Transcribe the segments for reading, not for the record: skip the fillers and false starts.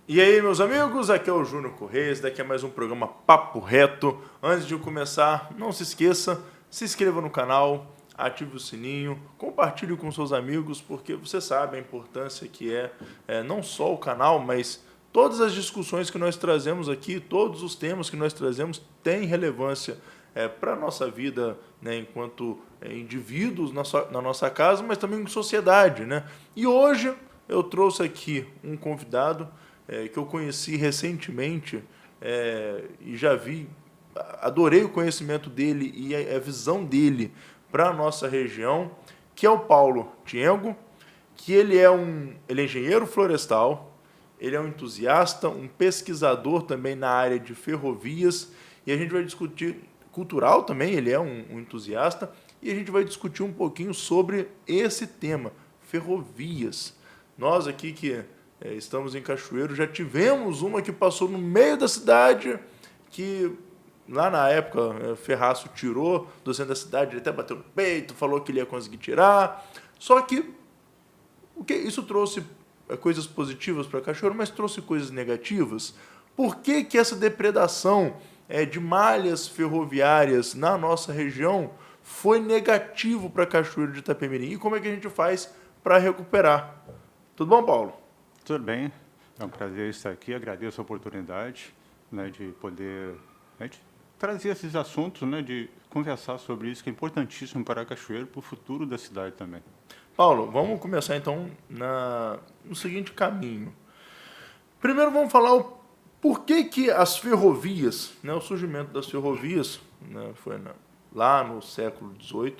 E aí, meus amigos, aqui é o Júnior Correia, esse daqui é mais um programa Papo Reto. Antes de eu começar, não se esqueça, se inscreva no canal, ative o sininho, compartilhe com seus amigos, porque você sabe a importância que é não só o canal, mas todas as discussões que nós trazemos aqui, todos os temas que nós trazemos têm relevância para a nossa vida, né, enquanto indivíduos na nossa casa, mas também em sociedade, né? E hoje eu trouxe aqui um convidado que eu conheci recentemente e já vi, adorei o conhecimento dele e a visão dele para a nossa região, que é o Paulo Tiengo, que ele é engenheiro florestal, ele é um entusiasta, um pesquisador também na área de ferrovias, e a gente vai discutir cultural também, ele é um entusiasta, e a gente vai discutir um pouquinho sobre esse tema, ferrovias. Nós aqui que estamos em Cachoeiro, já tivemos uma que passou no meio da cidade, que lá na época Ferraço tirou do centro da cidade, ele até bateu no peito, falou que ele ia conseguir tirar, só que isso trouxe coisas positivas para Cachoeiro, mas trouxe coisas negativas. Por que essa depredação de malhas ferroviárias na nossa região foi negativo para Cachoeiro de Itapemirim? E como é que a gente faz para recuperar? Tudo bom, Paulo? Tudo bem, é um prazer estar aqui, agradeço a oportunidade, né, de poder trazer esses assuntos, né, de conversar sobre isso, que é importantíssimo para Cachoeiro, para o futuro da cidade também. Paulo, vamos começar então no seguinte caminho. Primeiro vamos falar por que as ferrovias, né, o surgimento das ferrovias, né, foi lá no século XVIII,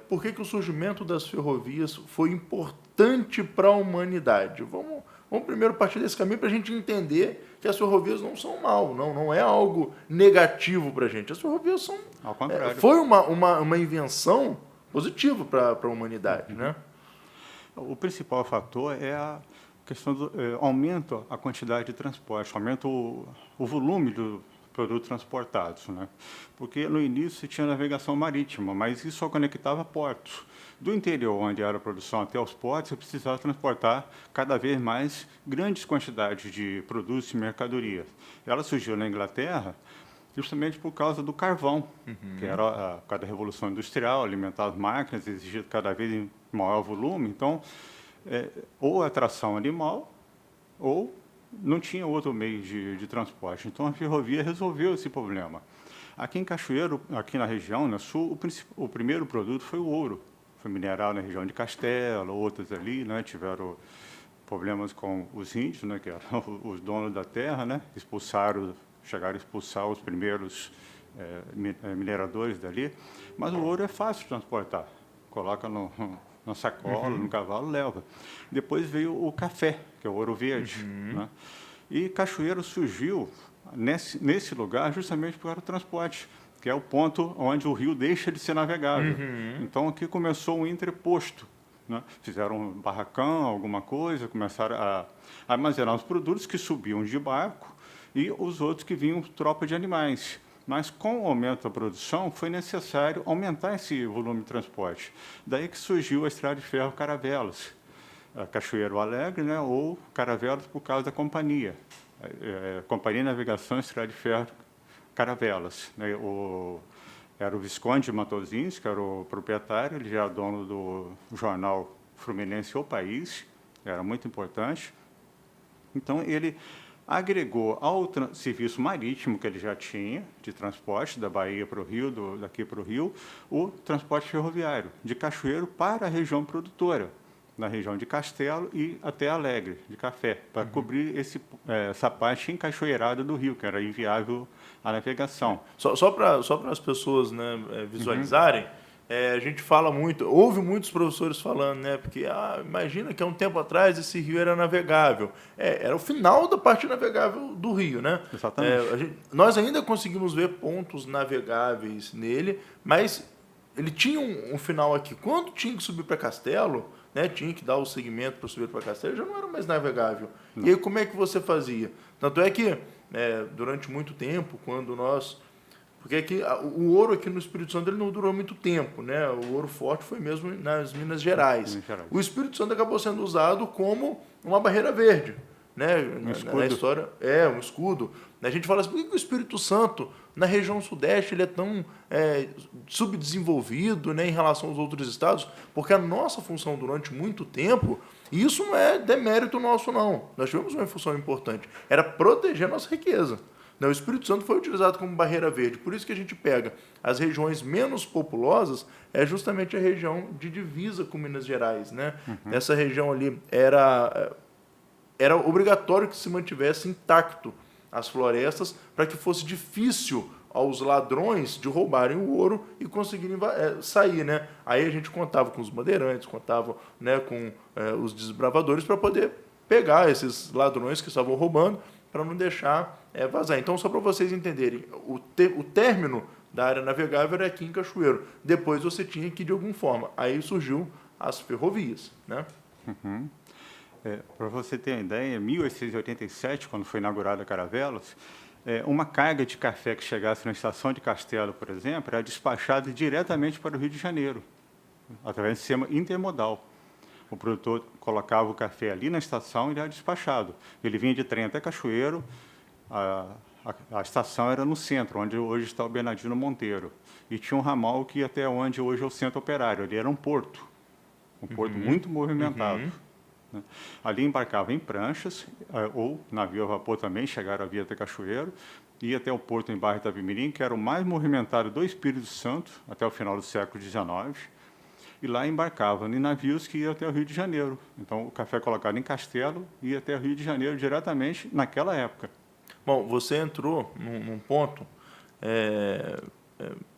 por que o surgimento das ferrovias foi importante para a humanidade? Vamos primeiro partir desse caminho para a gente entender que as ferrovias não são mal, não é algo negativo para a gente. As ferrovias são... Ao contrário. Foi uma invenção positiva para a humanidade, né? O principal fator é a questão do aumento a quantidade de transporte, aumenta o volume do produtos transportados, né? Porque no início se tinha navegação marítima, mas isso só conectava portos. Do interior, onde era a produção, até os portos, você precisava transportar cada vez mais grandes quantidades de produtos e mercadorias. Ela surgiu na Inglaterra justamente por causa do carvão, que era por causa da Revolução Industrial, alimentar as máquinas, exigia cada vez em maior volume. Então, ou a tração animal, ou não tinha outro meio de transporte. Então, a ferrovia resolveu esse problema. Aqui em Cachoeiro, aqui na região, no sul, o primeiro produto foi o ouro. Foi mineral na região de Castelo, outros ali, né, tiveram problemas com os índios, né, que eram os donos da terra, né, chegaram a expulsar os primeiros mineradores dali. Mas o ouro é fácil de transportar. Coloca na sacola, no cavalo, leva. Depois veio o café, que é o ouro verde. Né? E Cachoeiro surgiu nesse lugar justamente por causa do transporte, que é o ponto onde o rio deixa de ser navegável. Então, aqui começou um entreposto. Né? Fizeram um barracão, alguma coisa, começaram a armazenar os produtos que subiam de barco e os outros que vinham tropa de animais. Mas, com o aumento da produção, foi necessário aumentar esse volume de transporte. Daí que surgiu a Estrada de Ferro Caravelas, a Cachoeiro Alegre, né, ou Caravelas por causa da companhia. Companhia de Navegação Estrada de Ferro Caravelas. Né, era o Visconde de Matosinhos, que era o proprietário, ele já era dono do jornal Fluminense O País, era muito importante. Então, ele agregou ao serviço marítimo que ele já tinha, de transporte da Bahia para o Rio, daqui para o Rio, o transporte ferroviário, de Cachoeiro para a região produtora, na região de Castelo e até Alegre, de café, para cobrir essa parte encachoeirada do rio, que era inviável a navegação. Só para as pessoas, né, visualizarem, a gente fala muito, ouve muitos professores falando, né, porque imagina que há um tempo atrás esse rio era navegável. Era o final da parte navegável do rio, né? Exatamente. Nós ainda conseguimos ver pontos navegáveis nele, mas ele tinha um final aqui. Quando tinha que subir para Castelo, né, tinha que dar o segmento para subir para Castelo, já não era mais navegável. Não. E aí como é que você fazia? Tanto é que, durante muito tempo, quando nós... Porque aqui, o ouro aqui no Espírito Santo ele não durou muito tempo, né? O ouro forte foi mesmo nas Minas Gerais. O Espírito Santo acabou sendo usado como uma barreira verde. né, Um na escudo. história, um escudo. A gente fala assim, por que o Espírito Santo, na região sudeste, ele é tão subdesenvolvido, né, em relação aos outros estados? Porque a nossa função durante muito tempo, e isso não é demérito nosso, não. Nós tivemos uma função importante, era proteger a nossa riqueza. O Espírito Santo foi utilizado como barreira verde, por isso que a gente pega as regiões menos populosas, é justamente a região de divisa com Minas Gerais, né? Nessa região ali era obrigatório que se mantivesse intacto as florestas para que fosse difícil aos ladrões de roubarem o ouro e conseguirem sair, né? Aí a gente contava com os bandeirantes, contava, né, com os desbravadores para poder pegar esses ladrões que estavam roubando para não deixar vazar. Então, só para vocês entenderem, o término da área navegável era aqui em Cachoeiro. Depois você tinha que ir de alguma forma. Aí surgiu as ferrovias, né? Para você ter uma ideia, em 1887, quando foi inaugurada a Caravelas, uma carga de café que chegasse na estação de Castelo, por exemplo, era despachada diretamente para o Rio de Janeiro, através do sistema intermodal. O produtor colocava o café ali na estação e ele era despachado. Ele vinha de trem até Cachoeiro, a estação era no centro, onde hoje está o Bernardino Monteiro. E tinha um ramal que ia até onde hoje é o Centro Operário. Ali era um porto muito movimentado. Né? Ali embarcava em pranchas, ou navio a vapor também, chegaram a vir até Cachoeiro, ia até o porto em Barra Itapemirim, que era o mais movimentado do Espírito Santo, até o final do século XIX, e lá embarcava em navios que iam até o Rio de Janeiro. Então, o café colocado em Castelo ia até o Rio de Janeiro diretamente naquela época. Bom, você entrou num ponto,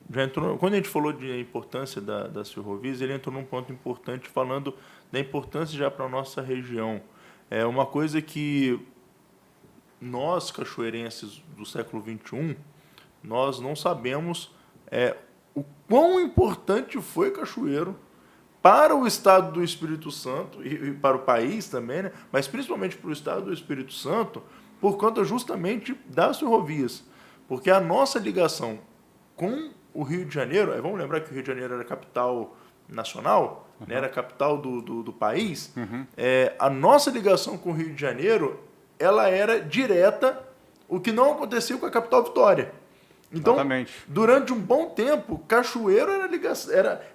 já entrou, quando a gente falou de importância das ferrovias, ele entrou num ponto importante falando da importância já para a nossa região. É uma coisa que nós, cachoeirenses do século XXI, nós não sabemos o quão importante foi Cachoeiro para o estado do Espírito Santo e para o país também, né? Mas principalmente para o estado do Espírito Santo, por conta justamente das ferrovias. Porque a nossa ligação com o Rio de Janeiro, vamos lembrar que o Rio de Janeiro era a capital nacional, né? Era a capital do país, a nossa ligação com o Rio de Janeiro, ela era direta, o que não aconteceu com a capital Vitória. Então, exatamente, durante um bom tempo, Cachoeiro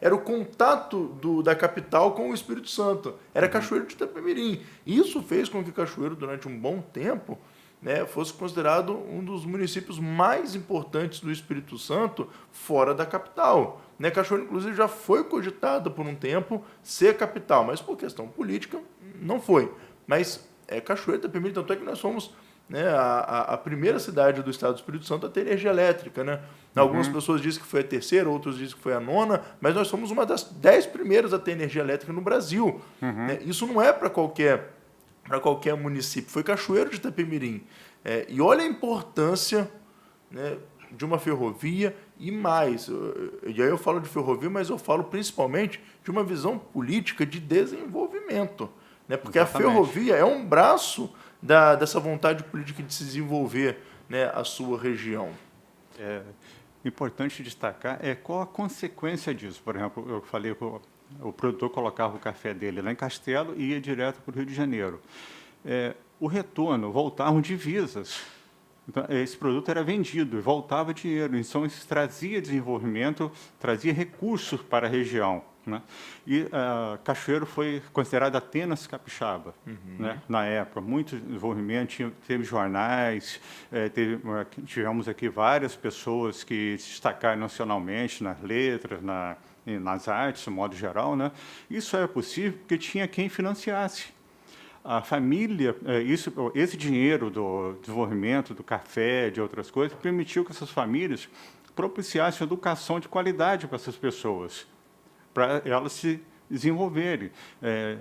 era o contato da capital com o Espírito Santo. Era Cachoeiro de Itapemirim. Isso fez com que Cachoeiro, durante um bom tempo, né, fosse considerado um dos municípios mais importantes do Espírito Santo fora da capital. Né, Cachoeiro, inclusive, já foi cogitado por um tempo ser capital, mas por questão política não foi. Mas Cachoeiro de Itapemirim, tanto é que nós fomos, né, a primeira cidade do estado do Espírito Santo a ter energia elétrica, né? Algumas pessoas dizem que foi a terceira, outros dizem que foi a nona, mas nós somos uma das 10 primeiras a ter energia elétrica no Brasil. Né? Isso não é para qualquer município, foi Cachoeiro de Itapemirim. E olha a importância, né, de uma ferrovia e mais. E aí eu falo de ferrovia, mas eu falo principalmente de uma visão política de desenvolvimento. Né? Porque exatamente, a ferrovia é um braço dessa vontade política de se desenvolver, né, a sua região. Importante destacar qual a consequência disso. Por exemplo, eu falei que o produtor colocava o café dele lá em Castelo e ia direto para o Rio de Janeiro. O retorno, voltavam divisas. Então, esse produto era vendido e voltava dinheiro. Então, isso trazia desenvolvimento, trazia recursos para a região. Né? E Cachoeiro foi considerado Atenas Capixaba, né? Na época, muito desenvolvimento, teve jornais, tivemos aqui várias pessoas que se destacaram nacionalmente nas letras, nas artes, de modo geral. Né? Isso era possível porque tinha quem financiasse. A família, esse dinheiro do desenvolvimento, do café, de outras coisas, permitiu que essas famílias propiciassem educação de qualidade para essas pessoas, para elas se desenvolverem.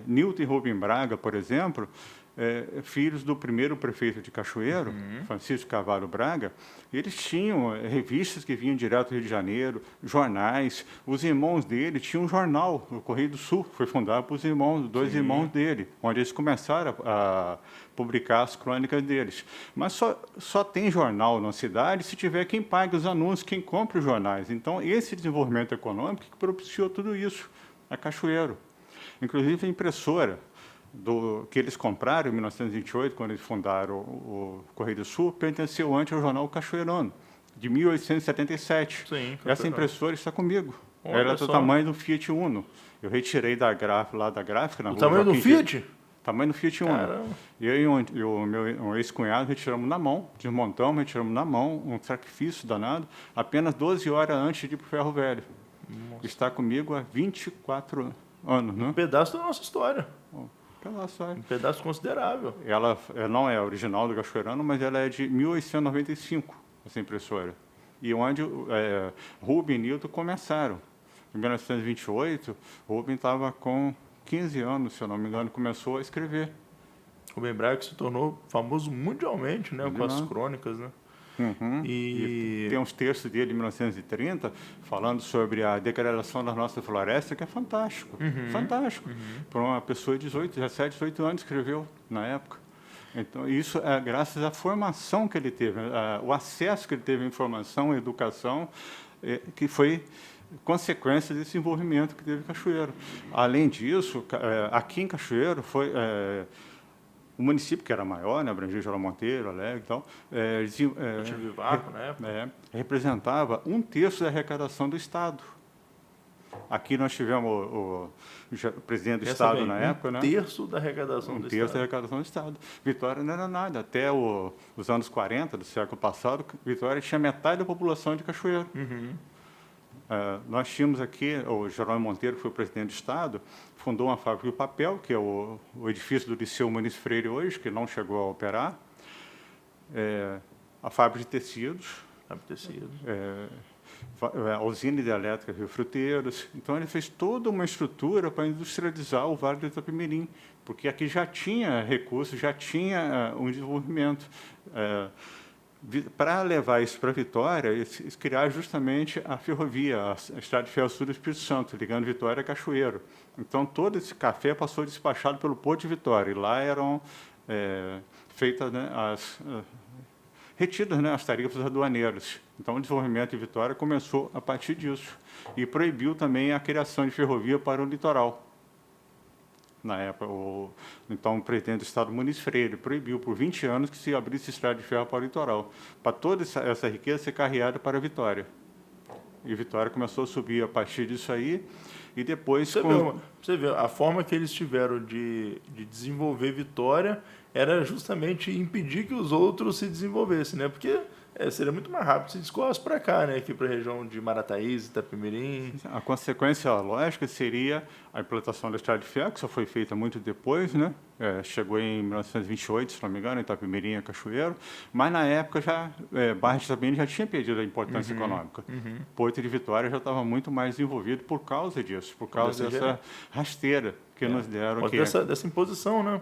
Newton e Rubem Braga, por exemplo, filhos do primeiro prefeito de Cachoeiro, Francisco Carvalho Braga, eles tinham revistas que vinham direto do Rio de Janeiro, jornais. Os irmãos dele tinham um jornal, o Correio do Sul, foi fundado por dois irmãos dele, onde eles começaram a publicar as crônicas deles. Mas só tem jornal na cidade se tiver quem pague os anúncios, quem compra os jornais. Então, esse desenvolvimento econômico que propiciou tudo isso a Cachoeiro. Inclusive, a impressora. que eles compraram em 1928, quando eles fundaram o Correio do Sul, pertenceu antes ao jornal Cachoeirano, de 1877. Sim, Essa impressora está comigo. Olha Era do só. tamanho do Fiat Uno. Eu retirei da gráfica, na O rua tamanho do Joaquim Fiat? Tamanho do Fiat Uno. Caramba. Eu e o meu ex-cunhado retiramos na mão, desmontamos, retiramos na mão, um sacrifício danado, apenas 12 horas antes de ir para o Ferro Velho. Está comigo há 24 anos, né? Um pedaço da nossa história. Um pedaço considerável. Ela não é original do Cachoeirano, mas ela é de 1895, essa impressora. E onde Rubem e Newton começaram. Em 1928, Rubem estava com 15 anos, se eu não me engano, começou a escrever. Rubem Braga que se tornou famoso mundialmente, né, com as crônicas, né? E tem uns textos dele de 1930 falando sobre a degradação da nossa floresta, que é fantástico. Fantástico. Para uma pessoa de 17, 18 anos escreveu na época. Então, isso é graças à formação que ele teve, o acesso que ele teve à informação, à educação, que foi consequência desse envolvimento que teve em Cachoeiro. Além disso, aqui em Cachoeiro foi o município, que era maior, né, abrangia Geraldo Monteiro, Alegre e tal, representava 1/3 da arrecadação do Estado. Aqui nós tivemos o presidente do Estado na época, né? 1/3 da arrecadação do Estado. 1/3 da arrecadação do Estado. Vitória não era nada. Até os anos 40 do século passado, Vitória tinha metade da população de Cachoeiro. Nós tínhamos aqui, o Geraldo Monteiro, que foi o presidente do Estado, fundou uma fábrica de papel, que é o edifício do Liceu Muniz Freire hoje, que não chegou a operar, a fábrica de tecidos, a usina hidrelétrica Rio Fruteiros. Então, ele fez toda uma estrutura para industrializar o Vale do Itapemirim, porque aqui já tinha recursos, já tinha um desenvolvimento. Para levar isso para Vitória, eles criaram justamente a ferrovia, a Estrada de Ferro Sul do Espírito Santo, ligando Vitória a Cachoeiro. Então, todo esse café passou despachado pelo Porto de Vitória, e lá eram feitas, né, retidas, né, as tarifas aduaneiras. Então, o desenvolvimento de Vitória começou a partir disso. E proibiu também a criação de ferrovia para o litoral. Na época, então, o presidente do Estado, Muniz Freire, proibiu por 20 anos que se abrisse estrada de ferro para o litoral, para toda essa riqueza ser carreada para Vitória. E Vitória começou a subir a partir disso aí, e depois... Você vê, a forma que eles tiveram de desenvolver Vitória era justamente impedir que os outros se desenvolvessem, né? Porque seria muito mais rápido se descoasse para cá, né? Aqui para a região de Marataízes, Itapemirim. A consequência lógica seria a implantação da estrada de ferro, que só foi feita muito depois, né? Chegou em 1928, se não me engano, em Itapemirim, Cachoeiro, mas na época Barra de Itapemirim já tinha perdido a importância econômica. Porto de Vitória já estava muito mais envolvido por causa disso, por causa dessa rasteira que nos deram. Por causa dessa imposição, né?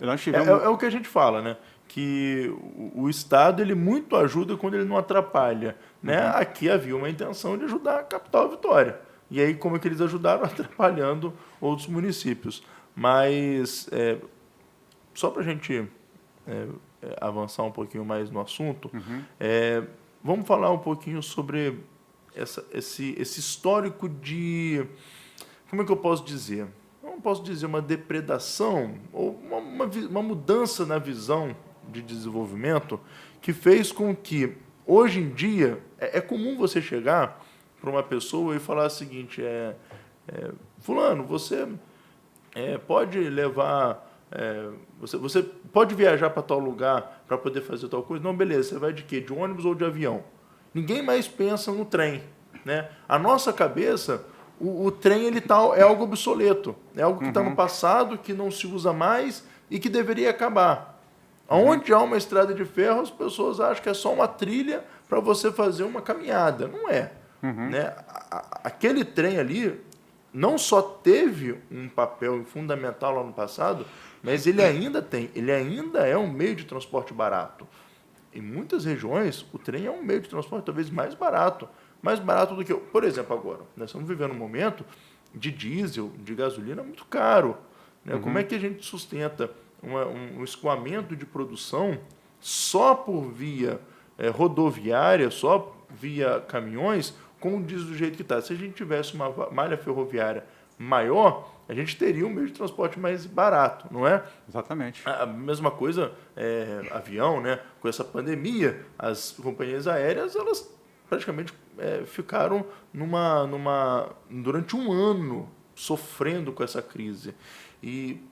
Nós tivemos... é o que a gente fala, né? Que o Estado ele muito ajuda quando ele não atrapalha, né? Aqui havia uma intenção de ajudar a capital Vitória. E aí como é que eles ajudaram? Atrapalhando outros municípios. Mas só para a gente avançar um pouquinho mais no assunto, vamos falar um pouquinho sobre esse histórico de... Como é que eu posso dizer? Não posso dizer uma depredação ou uma mudança na visão de desenvolvimento que fez com que, hoje em dia, é comum você chegar para uma pessoa e falar o seguinte, fulano, você pode levar... você pode viajar para tal lugar para poder fazer tal coisa? Não, beleza, você vai de quê? De ônibus ou de avião? Ninguém mais pensa no trem, né? A nossa cabeça... O trem é algo obsoleto, é algo que está no passado, que não se usa mais e que deveria acabar. Onde há uma estrada de ferro, as pessoas acham que é só uma trilha para você fazer uma caminhada. Não é. Né? Aquele trem ali não só teve um papel fundamental lá no passado, mas ele ainda é um meio de transporte barato. Em muitas regiões, o trem é um meio de transporte talvez mais barato do que... Por exemplo, agora, nós estamos vivendo um momento de diesel, de gasolina muito caro. Né? Como é que a gente sustenta um escoamento de produção só por via rodoviária, só via caminhões, com o diesel do jeito que está? Se a gente tivesse uma malha ferroviária maior, a gente teria um meio de transporte mais barato, não é? Exatamente. A mesma coisa, avião, né? Com essa pandemia, as companhias aéreas, elas praticamente ficaram durante um ano sofrendo com essa crise. E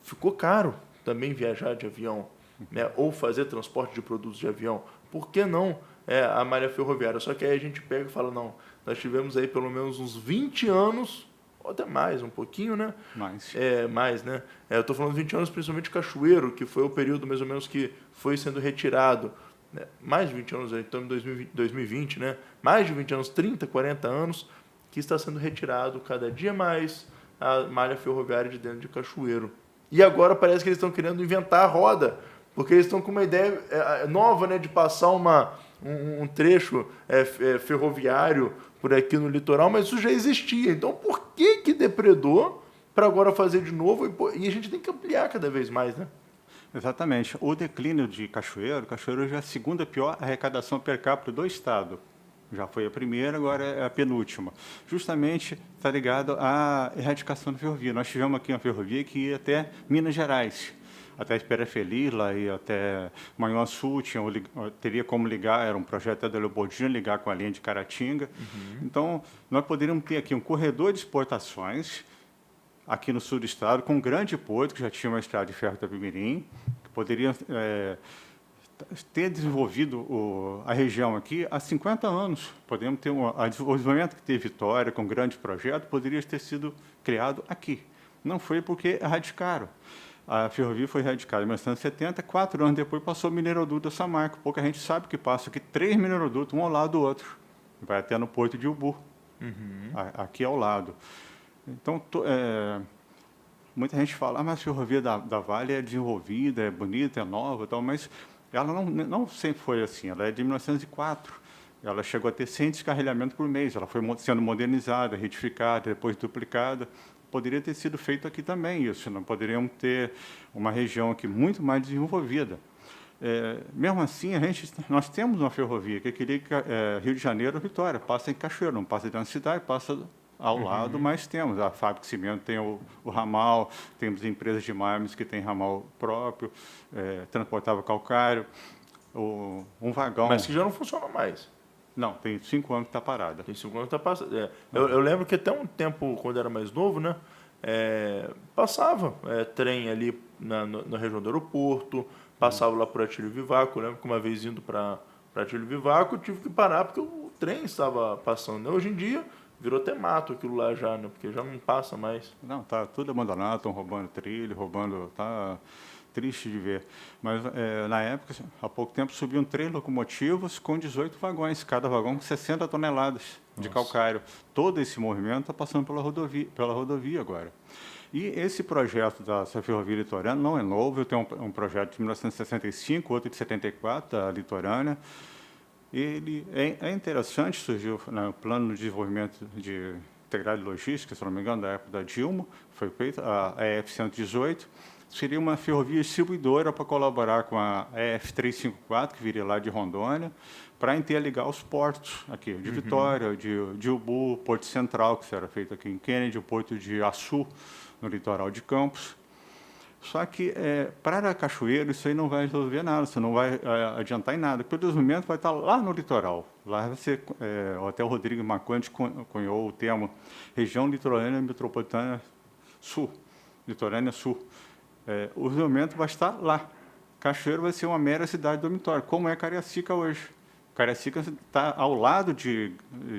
ficou caro também viajar de avião, né? Ou fazer transporte de produtos de avião. Por que não a malha ferroviária? Só que aí a gente pega e fala, não, nós tivemos aí pelo menos uns 20 anos, ou até mais, um pouquinho, né? Mais, né? Eu estou falando 20 anos, principalmente Cachoeiro, que foi o período mais ou menos que foi sendo retirado. Né? Mais de 20 anos, então em 2020, né? Mais de 20 anos, 30, 40 anos, que está sendo retirado cada dia mais a malha ferroviária de dentro de Cachoeiro. E agora parece que eles estão querendo inventar a roda, porque eles estão com uma ideia nova, né, de passar um trecho ferroviário por aqui no litoral, mas isso já existia. Então, por que depredou para agora fazer de novo? E a gente tem que ampliar cada vez mais, né? Exatamente. O declínio de Cachoeiro já é a segunda pior arrecadação per capita do estado. Já foi a primeira, agora é a penúltima. Justamente está ligado à erradicação da ferrovia. Nós tivemos aqui uma ferrovia que ia até Minas Gerais, até Espera Feliz, lá e até Manhuaçu, teria como ligar, era um projeto da Leopoldina, ligar com a linha de Caratinga. Então, nós poderíamos ter aqui um corredor de exportações, aqui no sul do estado, com um grande porto, que já tinha uma estrada de ferro Itapemirim, que poderia ter desenvolvido a região aqui há 50 anos. Podemos ter o desenvolvimento que teve Vitória, com um grande projeto, poderia ter sido criado aqui. Não foi porque erradicaram. A ferrovia foi erradicada em 1970, 4 anos depois passou o mineroduto da Samarco. Pouca gente sabe que passa aqui 3 minerodutos, um ao lado do outro. Vai até no Porto de Ubu, aqui ao lado. Então, muita gente fala, mas a ferrovia da Vale é desenvolvida, é bonita, é nova, tal, mas ela não sempre foi assim. Ela é de 1904. Ela chegou a ter 100 descarrilhamentos por mês. Ela foi sendo modernizada, retificada, depois duplicada. Poderia ter sido feito aqui também isso. Não poderíamos ter uma região aqui muito mais desenvolvida. Mesmo assim, nós temos uma ferrovia que liga Rio de Janeiro a Vitória. Passa em Cachoeiro, não passa dentro da cidade, passa ao lado, mas temos. A fábrica de cimento tem o ramal, temos empresas de mármores que têm ramal próprio, transportava calcário, um vagão... Mas que já não funciona mais. Não, tem 5 anos que está parada. Tem 5 anos que está passada. Eu lembro que até um tempo, quando era mais novo, né, passava trem ali na região do aeroporto, passava lá por Atílio Vivaco. Eu lembro que uma vez indo para Atílio Vivaco, eu tive que parar porque o trem estava passando. Hoje em dia, virou até mato aquilo lá já, né, porque já não passa mais. Não, está tudo abandonado, estão roubando trilho, tá triste de ver. Mas, na época, há pouco tempo, subiam 3 locomotivas com 18 vagões, cada vagão com 60 toneladas de calcário. Todo esse movimento está passando pela rodovia agora. E esse projeto da ferrovia litorânea não é novo. Eu tenho um projeto de 1965, outro de 74, da litorânea. Ele é interessante, surgiu no plano de desenvolvimento de integrado de logística, se não me engano, da época da Dilma, foi feita a EF-118. Seria uma ferrovia distribuidora para colaborar com a EF-354, que viria lá de Rondônia, para interligar os portos aqui, de Vitória, de Ubu, Porto Central, que será feito aqui em Kennedy, o Porto de Açu, no litoral de Campos. Só que, para Cachoeiro, isso aí não vai resolver nada, isso não vai adiantar em nada, porque o desenvolvimento vai estar lá no litoral. Lá vai ser, até o Rodrigo Marcondes cunhou o termo região litorânea metropolitana sul, litorânea sul. O desenvolvimento vai estar lá. Cachoeiro vai ser uma mera cidade dormitório, como é Cariacica hoje. Cariacica está ao lado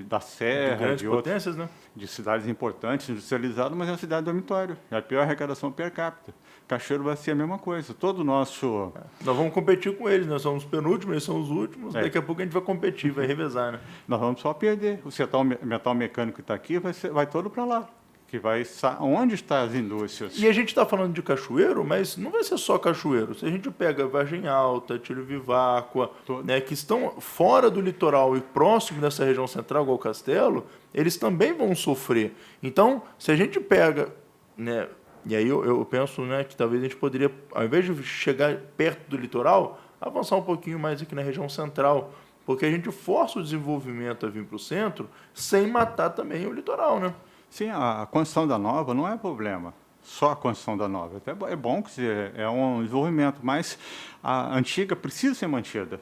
da Serra, de grandes potências, né? De cidades importantes, industrializadas, mas é uma cidade dormitório. É a pior arrecadação per capita. Cachoeiro vai ser a mesma coisa. Todo o nosso... Nós vamos competir com eles, nós somos os penúltimos, eles são os últimos. Daqui a pouco a gente vai competir, vai revezar, né? Nós vamos só perder. O metal mecânico que está aqui vai todo para lá. Que vai onde estão as indústrias. E a gente está falando de Cachoeiro, mas não vai ser só Cachoeiro. Se a gente pega Vargem Alta, Atílio Viváqua, né, que estão fora do litoral e próximo dessa região central, igual o Castelo, eles também vão sofrer. Então, se a gente pega, né, e aí eu penso, né, que talvez a gente poderia, ao invés de chegar perto do litoral, avançar um pouquinho mais aqui na região central, porque a gente força o desenvolvimento a vir para o centro sem matar também o litoral, né? Sim, a construção da nova não é problema, só a construção da nova. Até é bom que é um desenvolvimento, mas a antiga precisa ser mantida.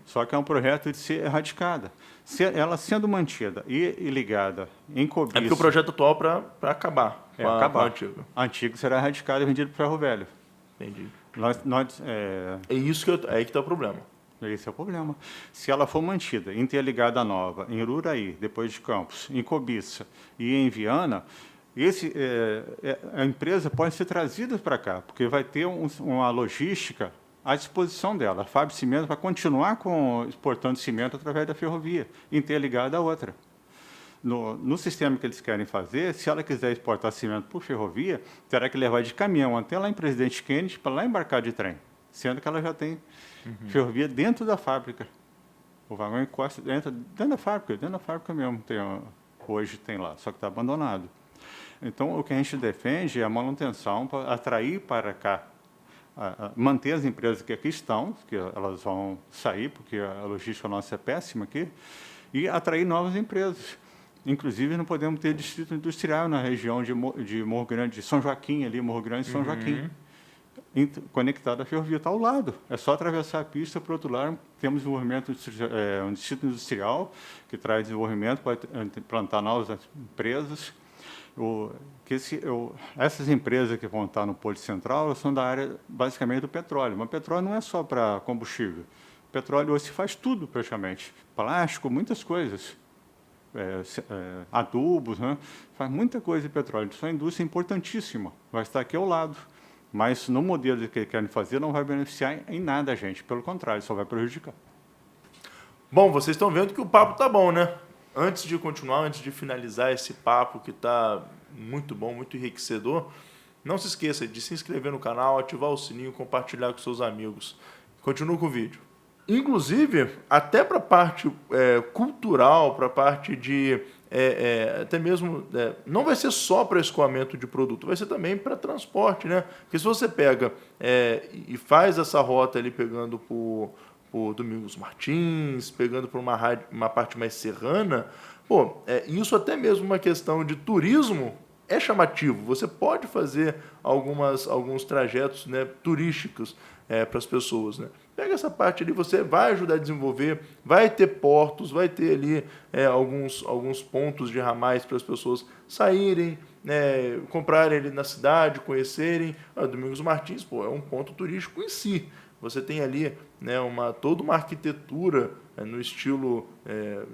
Só que é um projeto de ser erradicada. Ela sendo mantida e ligada em cobiça... É porque o projeto atual para acabar com a antiga. A antiga será erradicada e vendida para o ferro velho. Entendi. É isso que é aí que está o problema. Esse é o problema. Se ela for mantida, interligada à nova, em Ururaí, depois de Campos, em Cobiça e em Viana, a empresa pode ser trazida para cá, porque vai ter uma logística à disposição dela. A Fábio Cimento vai continuar exportando cimento através da ferrovia, interligada à outra. No sistema que eles querem fazer, se ela quiser exportar cimento por ferrovia, terá que levar de caminhão até lá em Presidente Kennedy para lá embarcar de trem, sendo que ela já tem ferrovia dentro da fábrica. O vagão encosta dentro da fábrica mesmo. Hoje tem lá, só que está abandonado. Então, o que a gente defende é a manutenção para atrair para cá, manter as empresas que aqui estão, que elas vão sair, porque a logística nossa é péssima aqui, e atrair novas empresas. Inclusive, não podemos ter distrito industrial na região de Morro Grande, de São Joaquim, ali, Morro Grande e São Joaquim. Conectado à ferrovia, está ao lado. É só atravessar a pista, para o outro lado, temos um distrito industrial que traz desenvolvimento para implantar novas empresas. Essas empresas que vão estar no Porto Central são da área, basicamente, do petróleo. Mas petróleo não é só para combustível. Petróleo hoje se faz tudo, praticamente. Plástico, muitas coisas. Adubos, né? Faz muita coisa de petróleo. Isso é uma indústria importantíssima. Vai estar aqui ao lado. Mas no modelo que querem fazer não vai beneficiar em nada a gente. Pelo contrário, só vai prejudicar. Bom, vocês estão vendo que o papo tá bom, né? Antes de continuar, antes de finalizar esse papo que está muito bom, muito enriquecedor, não se esqueça de se inscrever no canal, ativar o sininho, compartilhar com seus amigos. Continua com o vídeo. Inclusive, até para a parte cultural, para a parte de... até mesmo... não vai ser só para escoamento de produto, vai ser também para transporte, né? Porque se você pega e faz essa rota ali pegando por Domingos Martins, pegando por uma parte mais serrana, isso até mesmo uma questão de turismo é chamativo. Você pode fazer alguns trajetos, né, turísticos para as pessoas, né? Pega essa parte ali, você vai ajudar a desenvolver, vai ter portos, vai ter ali alguns pontos de ramais para as pessoas saírem, comprarem ali na cidade, conhecerem. Domingos Martins, é um ponto turístico em si. Você tem ali, né, toda uma arquitetura no estilo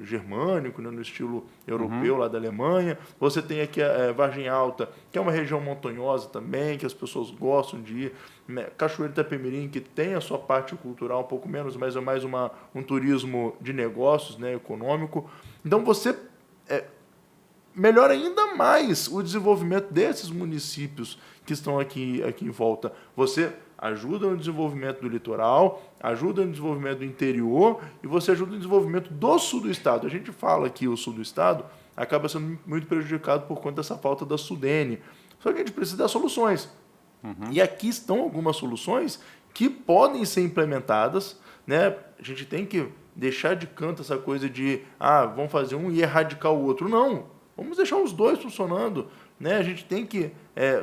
germânico, né, no estilo europeu lá da Alemanha. Você tem aqui a Vargem Alta, que é uma região montanhosa também, que as pessoas gostam de ir. Cachoeiro de Itapemirim, que tem a sua parte cultural um pouco menos, mas é mais um turismo de negócios, né, econômico. Então você melhora ainda mais o desenvolvimento desses municípios que estão aqui em volta. Você ajuda no desenvolvimento do litoral, ajuda no desenvolvimento do interior e você ajuda no desenvolvimento do sul do estado. A gente fala que o sul do estado acaba sendo muito prejudicado por conta dessa falta da Sudene. Só que a gente precisa dar soluções. E aqui estão algumas soluções que podem ser implementadas, né? A gente tem que deixar de canto essa coisa de vamos fazer um e erradicar o outro. Não, vamos deixar os dois funcionando, né? A gente tem que,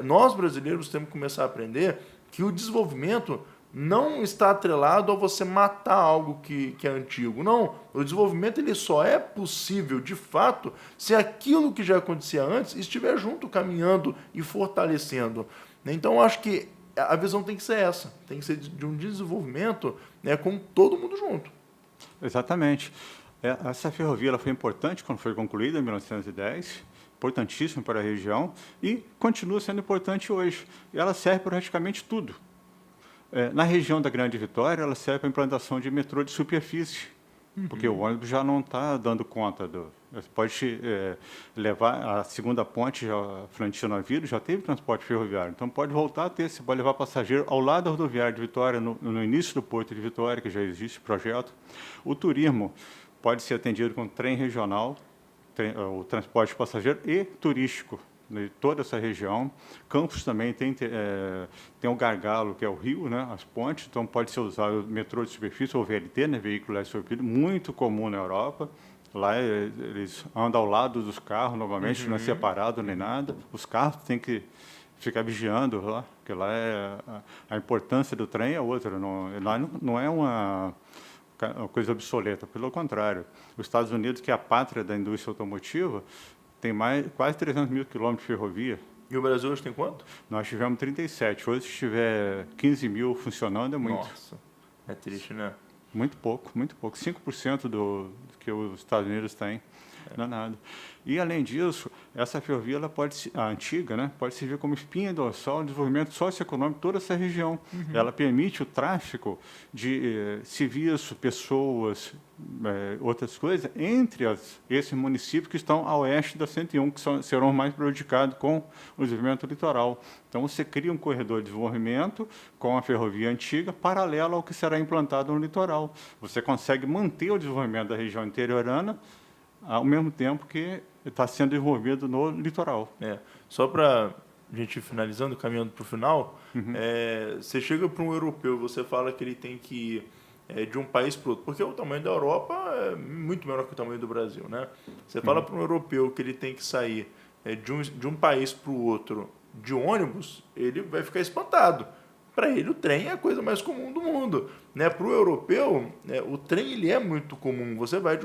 nós brasileiros temos que começar a aprender que o desenvolvimento não está atrelado a você matar algo que é antigo. Não, o desenvolvimento ele só é possível, de fato, se aquilo que já acontecia antes estiver junto, caminhando e fortalecendo. Então, eu acho que a visão tem que ser essa, tem que ser de um desenvolvimento, né, com todo mundo junto. Exatamente. Essa ferrovia ela foi importante quando foi concluída em 1910, importantíssima para a região e continua sendo importante hoje. E ela serve para praticamente tudo. Na região da Grande Vitória, ela serve para a implantação de metrô de superfície, porque o ônibus já não está dando conta Você pode levar a segunda ponte, Florentino Naviero, já teve transporte ferroviário. Então, pode voltar a ter, você pode levar passageiro ao lado da rodoviária de Vitória, no início do Porto de Vitória, que já existe projeto. O turismo pode ser atendido com trem regional, o transporte de passageiro e turístico, de toda essa região. Campos também tem o gargalo, que é o rio, né, as pontes, então pode ser usado o metrô de superfície ou VLT, né, veículo leve superfície, muito comum na Europa. Lá eles andam ao lado dos carros, normalmente, não é separado nem nada. Os carros têm que ficar vigiando lá, porque lá a importância do trem é outra. Lá não é uma coisa obsoleta, pelo contrário. Os Estados Unidos, que é a pátria da indústria automotiva, tem quase 300 mil quilômetros de ferrovia. E o Brasil hoje tem quanto? Nós tivemos 37. Hoje, se tiver 15 mil funcionando, é muito. Nossa, é triste, né? Muito pouco, muito pouco. 5% do que os Estados Unidos têm, não é nada. E, além disso, essa ferrovia, a antiga, né, pode servir como espinha dorsal do desenvolvimento socioeconômico de toda essa região. Ela permite o tráfico de serviços, pessoas, outras coisas, entre esses municípios que estão a oeste da 101, que serão mais prejudicados com o desenvolvimento litoral. Então, você cria um corredor de desenvolvimento com a ferrovia antiga, paralelo ao que será implantado no litoral. Você consegue manter o desenvolvimento da região interiorana, ao mesmo tempo que está sendo desenvolvido no litoral. Só para a gente ir finalizando, caminhando para o final, você chega para um europeu, você fala que ele tem que ir de um país para o outro, porque o tamanho da Europa é muito menor que o tamanho do Brasil, né? Você fala para um europeu que ele tem que sair de um país para o outro de ônibus, ele vai ficar espantado. Para ele, o trem é a coisa mais comum do mundo, né? Para o europeu, o trem ele é muito comum. Você vai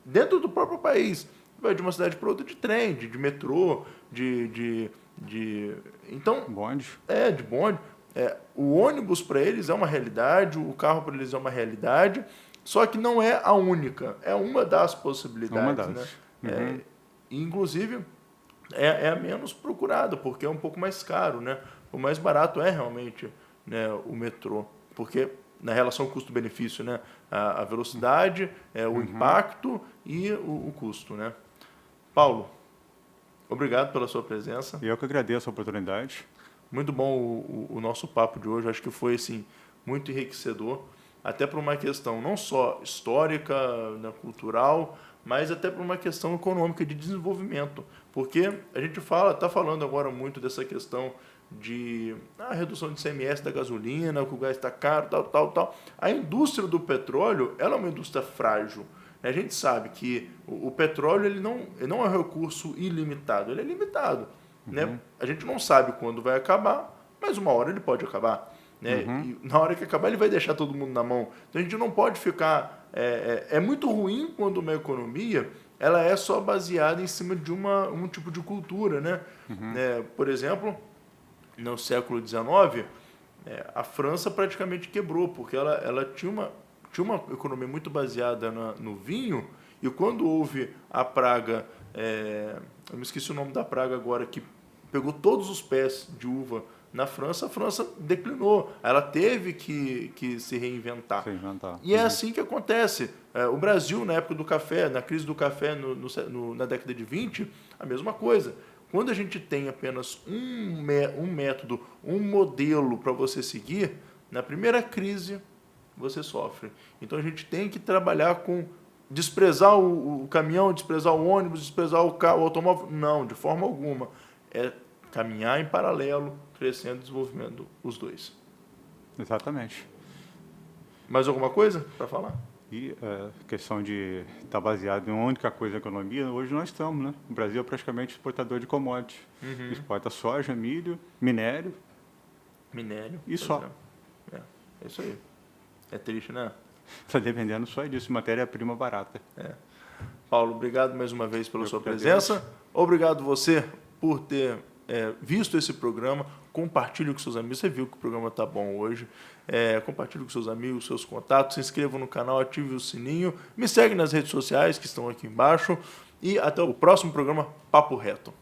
dentro do próprio país, vai de uma cidade para outra de trem, de metrô, então bonde. De bonde. O ônibus para eles é uma realidade, o carro para eles é uma realidade, só que não é a única, é uma das possibilidades, né? Inclusive é a menos procurada, porque é um pouco mais caro, né? O mais barato é realmente, né, o metrô, porque na relação custo-benefício, né, a velocidade, o impacto e o custo, né? Paulo, obrigado pela sua presença. Eu que agradeço a oportunidade. Muito bom o nosso papo de hoje, acho que foi assim, muito enriquecedor, até por uma questão não só histórica, né, cultural, mas até por uma questão econômica de desenvolvimento, porque a gente está falando agora muito dessa questão de redução de ICMS da gasolina, que o gás está caro, tal. A indústria do petróleo, ela é uma indústria frágil. A gente sabe que o petróleo ele não é um recurso ilimitado, ele é limitado. Né? A gente não sabe quando vai acabar, mas uma hora ele pode acabar. Né? E na hora que acabar, ele vai deixar todo mundo na mão. Então a gente não pode ficar... É muito ruim quando uma economia ela é só baseada em cima de um tipo de cultura. Né? Por exemplo, no século XIX, a França praticamente quebrou, porque ela tinha uma economia muito baseada no vinho, e quando houve a praga, eu me esqueci o nome da praga agora, que pegou todos os pés de uva na França, a França declinou, ela teve que se reinventar. E é assim que acontece. O Brasil, na época do café, na crise do café na década de 20, a mesma coisa. Quando a gente tem apenas um método, um modelo para você seguir, na primeira crise você sofre. Então a gente tem que trabalhar com desprezar o caminhão, desprezar o ônibus, desprezar o carro, o automóvel. Não, de forma alguma. É caminhar em paralelo, crescendo e desenvolvendo os dois. Exatamente. Mais alguma coisa para falar? E a questão de estar baseado em uma única coisa, a economia, hoje nós estamos, né? O Brasil é praticamente exportador de commodities. Exporta soja, milho, minério. E só. É isso aí. É triste, né? Está dependendo só disso, matéria-prima barata. Paulo, obrigado mais uma vez pela sua presença. Obrigado você por ter visto esse programa. Compartilhe com seus amigos. Você viu que o programa está bom hoje. Compartilhe com seus amigos, seus contatos. Se inscreva no canal, ative o sininho. Me segue nas redes sociais que estão aqui embaixo. E até o próximo programa Papo Reto.